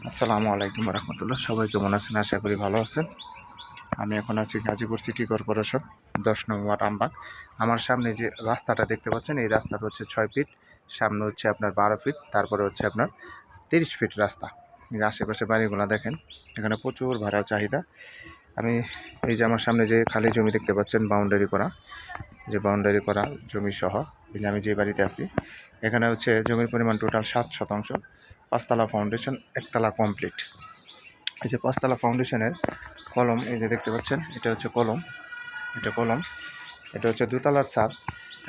আসসালামু আলাইকুম রহমতুল্লাহ। সবাই কেমন আছেন? আশা করি ভালো আছেন। আমি এখন আছি গাজীপুর সিটি কর্পোরেশন 10 নং ওয়ার্ড আমবাগ। আমার সামনে যে রাস্তাটা দেখতে পাচ্ছেন, এই রাস্তাটা হচ্ছে 6 ফিট, সামনে হচ্ছে আপনার 12 ফিট, তারপরে হচ্ছে আপনার 30 ফিট রাস্তা। এই আশেপাশে বাড়িগুলো দেখেন, এখানে প্রচুর ভাড়া চাহিদা। আমি এই যে আমার সামনে যে খালি জমি দেখতে পাচ্ছেন, বাউন্ডারি করা জমি সহ, এই যে আমি যে বাড়িতে আছি, এখানে হচ্ছে জমির পরিমাণ টোটাল 7 শতাংশ, 5তলা ফাউন্ডেশন, 1তলা কমপ্লিট। এই যে 5তলা ফাউন্ডেশনের কলম, এই যে দেখতে পাচ্ছেন, এটা হচ্ছে কলম, এটা হচ্ছে 2তলার ছাদ,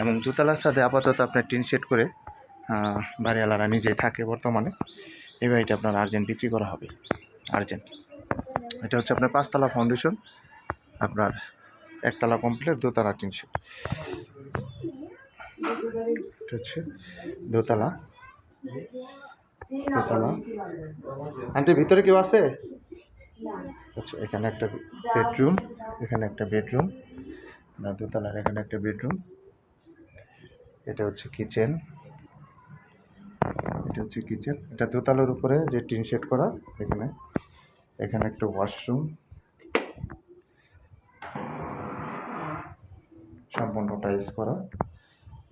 এবং 2তলার ছাদে আপাতত আপনার টিন শেড করে বাড়িওয়ালারা নিজেই থাকে বর্তমানে। এই বাড়িটা আপনার আর্জেন্ট বিক্রি করা হবে, আর্জেন্ট। এটা হচ্ছে আপনার 5তলা ফাউন্ডেশন, আপনার 1তলা কমপ্লিট, 2তলা টিন শেড। এটা হচ্ছে দোতলা। আন্টি, ভিতরে কেউ আছে? আচ্ছা, এখানে একটা বেডরুম, দোতলার এখানে একটা বেডরুম। এটা হচ্ছে কিচেন, এটা দোতলার উপরে যে টিন শেড করা, এখানে একটা ওয়াশরুম, সম্পূর্ণ টাইলস করা।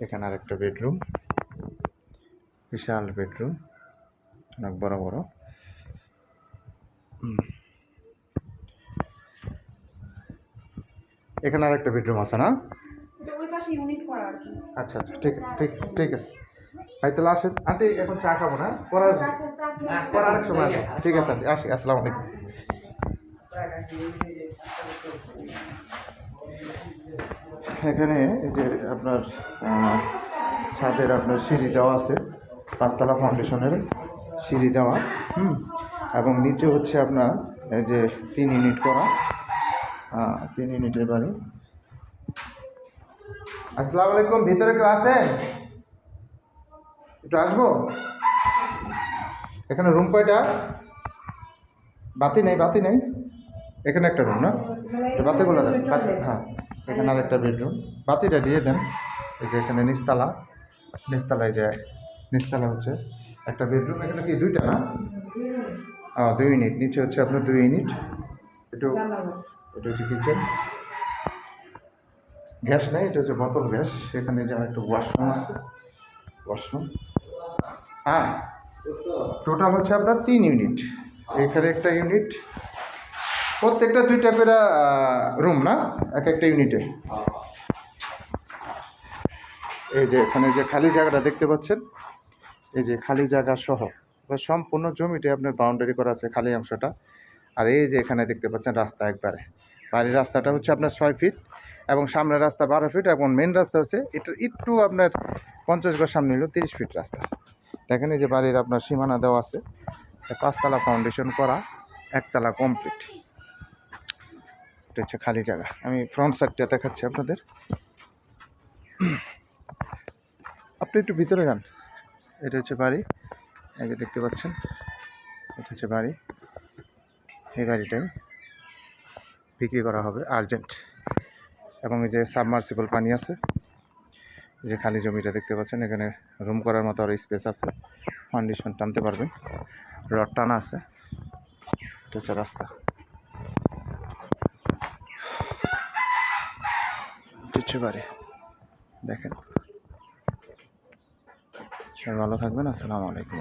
এখানে আর একটা বেডরুম, বিশাল বেডরুম, অনেক বড় বড়। এখানে আর একটা বেডরুম আছে না? আচ্ছা আচ্ছা, ঠিক আছে ভাই, তাহলে আসেন। আন্টি, এখন চা খাবো না, পরে আরেক সময় আসবো। ঠিক আছে আন্টি, আসি। আসসালামু আলাইকুম। এখানে এই যে আপনার ছাদের আপনার সিঁড়ি দেওয়া আছে, 5তলা ফাউন্ডেশনের সিঁড়ি দেওয়া, এবং নিচে হচ্ছে আপনার এই যে 3 ইউনিট করা, 3 ইউনিটের বাড়ি। আসসালামু আলাইকুম, ভিতরে কেউ আছেন? একটু আসবো। এখানে রুম কয়টা? বাতি নেই। এখানে একটা রুম না, বাতিগুলো দেন। হ্যাঁ, এখানে আর একটা বেডরুম, বাতিটা দিয়ে দেন। এই যে এখানে নিচতলা, এই যে নিচতলা হচ্ছে একটা বেডরুম। এখানে কি 2টা না? 2 ইউনিট। নিচে হচ্ছে আপনার 2 ইউনিট। এটা হচ্ছে কিচেন, গ্যাস নেই, এটা হচ্ছে বোতল গ্যাস। এখানে যে একটা ওয়াশরুম আছে, হ্যাঁ, টোটাল হচ্ছে আপনার 3 ইউনিট। এখানে একটা ইউনিট, প্রত্যেকটা 2টা করে রুম না, একটা ইউনিটে। এই যে এখানে যে খালি জায়গাটা দেখতে পাচ্ছেন, এই যে খালি জায়গা সহ সম্পূর্ণ জমিটা আপনার বাউন্ডারি করা আছে, খালি অংশটা। আর এই যে এখানে দেখতে পাচ্ছেন রাস্তা, একবারে বাড়ির রাস্তাটা হচ্ছে আপনার 6 ফিট, এবং সামনের রাস্তা 12 ফিট, এবং মেন রাস্তা হচ্ছে এটা একটু আপনার 50 গজ সামনে হলো 30 ফিট রাস্তা। দেখেন এই যে বাড়ির আপনার সীমানা দেওয়া আছে, 5তলা ফাউন্ডেশন করা, 1তলা কমপ্লিট। এটা হচ্ছে খালি জায়গা। আমি ফ্রন্ট সাইডটা দেখাচ্ছি আপনাদের, আপনি একটু ভিতরে যান। এটা হচ্ছে বাড়ি, এই যে দেখতে পাচ্ছেন, এটা হচ্ছে বাড়ি। এই বাড়িটাই বিক্রি করা হবে আর্জেন্ট। এবং এই যে সাবমার্সিবল পানি আছে, এই যে খালি জমিটা দেখতে পাচ্ছেন, এখানে রুম করার মতো আরও স্পেস আছে, ফাউন্ডেশন টানতে পারবেন, রড টানা আছে। এটা হচ্ছে রাস্তা, এটা হচ্ছে বাড়ি। দেখেন, সবাই ভালো থাকবেন। আসসালামু আলাইকুম।